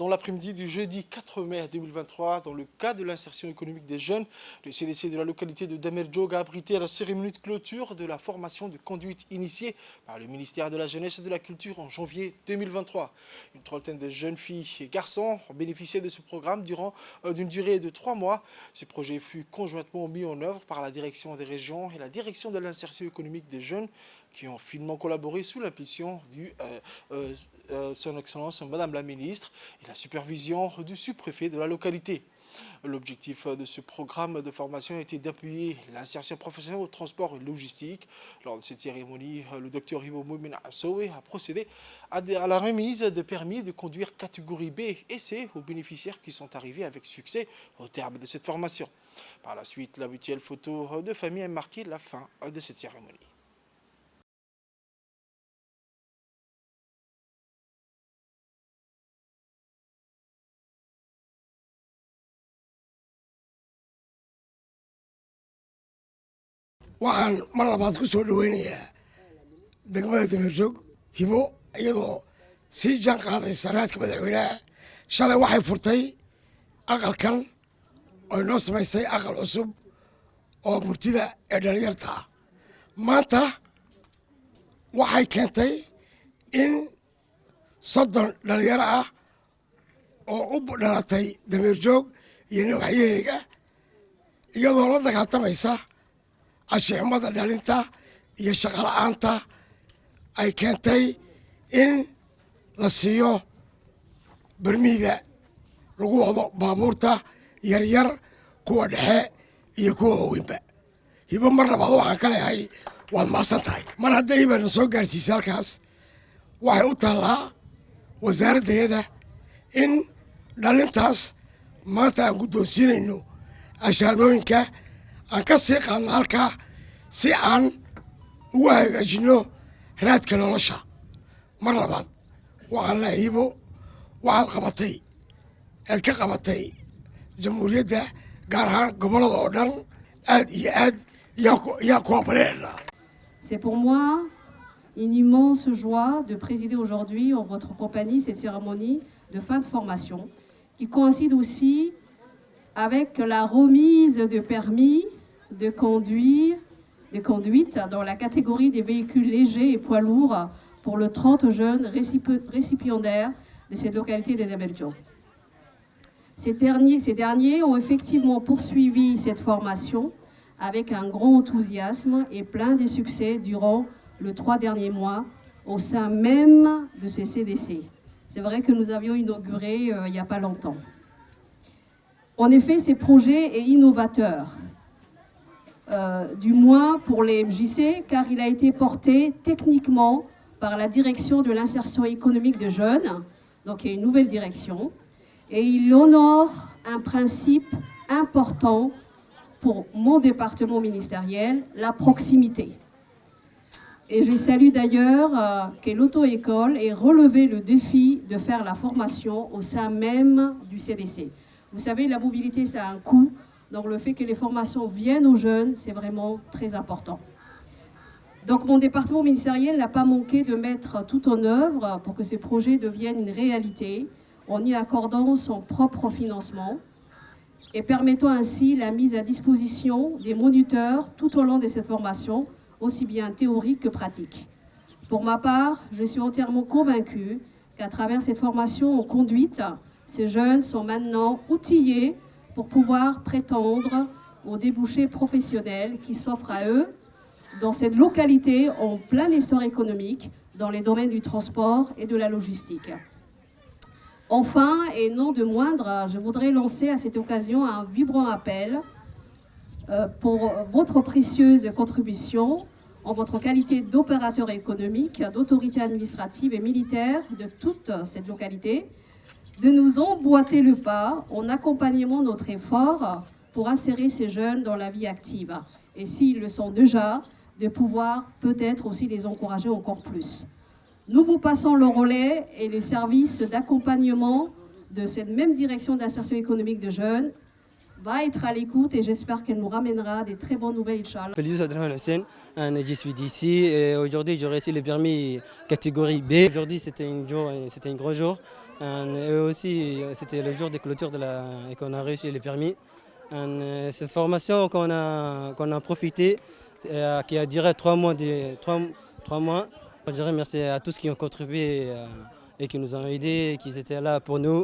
Dans l'après-midi du jeudi 4 mai 2023, dans le cadre de l'insertion économique des jeunes, le CDC de la localité de Damerjog a abrité la cérémonie de clôture de la formation de conduite initiée par le ministère de la Jeunesse et de la Culture en janvier 2023. Une trentaine de jeunes filles et garçons ont bénéficié de ce programme durant d'une durée de 3 mois. Ce projet fut conjointement mis en œuvre par la direction des régions et la direction de l'insertion économique des jeunes qui ont finement collaboré sous l'impulsion de son Excellence Madame la Ministre et la supervision du sous-préfet de la localité. L'objectif de ce programme de formation était d'appuyer l'insertion professionnelle au transport et logistique. Lors de cette cérémonie, le docteur Ivo Moumina Assowe a procédé à la remise de permis de conduire catégorie B et C aux bénéficiaires qui sont arrivés avec succès au terme de cette formation. Par la suite, l'habituelle photo de famille a marqué la fin de cette cérémonie. waxaan mar labaad ku soo dhaweynayaa degmada Damerjog hibo iyadoo sii jaan qaadaysa raadka madaxweynaha shalay waxay furtay aqalkan oo inoo samaysay aqal cusub oo murtida ee dhalinyarta ah maanta waxay keentay in 30 dhalinyaro ah oo u dhalatay Damerjog iyo nooxyaheega iyadoo la dagaaltamaysa ashiximada dhalinta iyo shaqo la'aanta ay keentay in la siiyo barmiga lagu wado baabuurta yaryar kuwa dhexe iyo kuwa waaweynba hibo mar labaad waxaan ka leeyahay waad mahadsan tahay mar hadday hibana soo gaarsiisay halkaas waxay u taallaa wasaaraddeeda in dhalintaas maanta aan guddoonsiinayno ashaadooyinka aan ka sii qaadno halkaa si aan ugu hagaajino raadka nolosha mar labaad waxaan la hibo waxaad qabatay aad ka qabatay jamhuuriyadda gaar ahaan gobollada oo dhan aad iyo aad yaa ku abaleena. C'est pour moi une immense joie de présider aujourd'hui en votre compagnie cette cérémonie de fin de formation qui coïncide aussi avec la remise de permis de conduite dans la catégorie des véhicules légers et poids lourds pour le 30 jeunes récipiendaires de cette localité de Damerjog. Ces derniers ont effectivement poursuivi cette formation avec un grand enthousiasme et plein de succès durant les 3 derniers mois au sein même de ces CDC. C'est vrai que nous avions inauguré il n'y a pas longtemps. En effet, ce projet est innovateur, du moins pour les MJC, car il a été porté techniquement par la direction de l'insertion économique de jeunes, donc il y a une nouvelle direction, et il honore un principe important pour mon département ministériel, la proximité. Et je salue d'ailleurs que l'auto-école ait relevé le défi de faire la formation au sein même du CDC. Vous savez, la mobilité, ça a un coût. Donc le fait que les formations viennent aux jeunes, c'est vraiment très important. Donc mon département ministériel n'a pas manqué de mettre tout en œuvre pour que ces projets deviennent une réalité, en y accordant son propre financement et permettant ainsi la mise à disposition des moniteurs tout au long de cette formation, aussi bien théorique que pratique. Pour ma part, je suis entièrement convaincue qu'à travers cette formation en conduite, ces jeunes sont maintenant outillés pour pouvoir prétendre aux débouchés professionnels qui s'offrent à eux dans cette localité en plein essor économique dans les domaines du transport et de la logistique. Enfin, et non de moindre, je voudrais lancer à cette occasion un vibrant appel pour votre précieuse contribution en votre qualité d'opérateur économique, d'autorité administrative et militaire de toute cette localité, de nous emboîter le pas en accompagnement de notre effort pour insérer ces jeunes dans la vie active. Et s'ils le sont déjà, de pouvoir peut-être aussi les encourager encore plus. Nous vous passons le relais et les services d'accompagnement de cette même direction d'insertion économique de jeunes va être à l'écoute et j'espère qu'elle nous ramènera des très bonnes nouvelles, Inch'Allah. Je suis d'ici et aujourd'hui j'ai reçu le permis catégorie B. Aujourd'hui c'était un gros jour. Et aussi, c'était le jour de clôture et qu'on a réussi les permis. Cette formation qu'on a profité, qui a duré 3 mois. Je dirais merci à tous qui ont contribué et qui nous ont aidés, qui étaient là pour nous.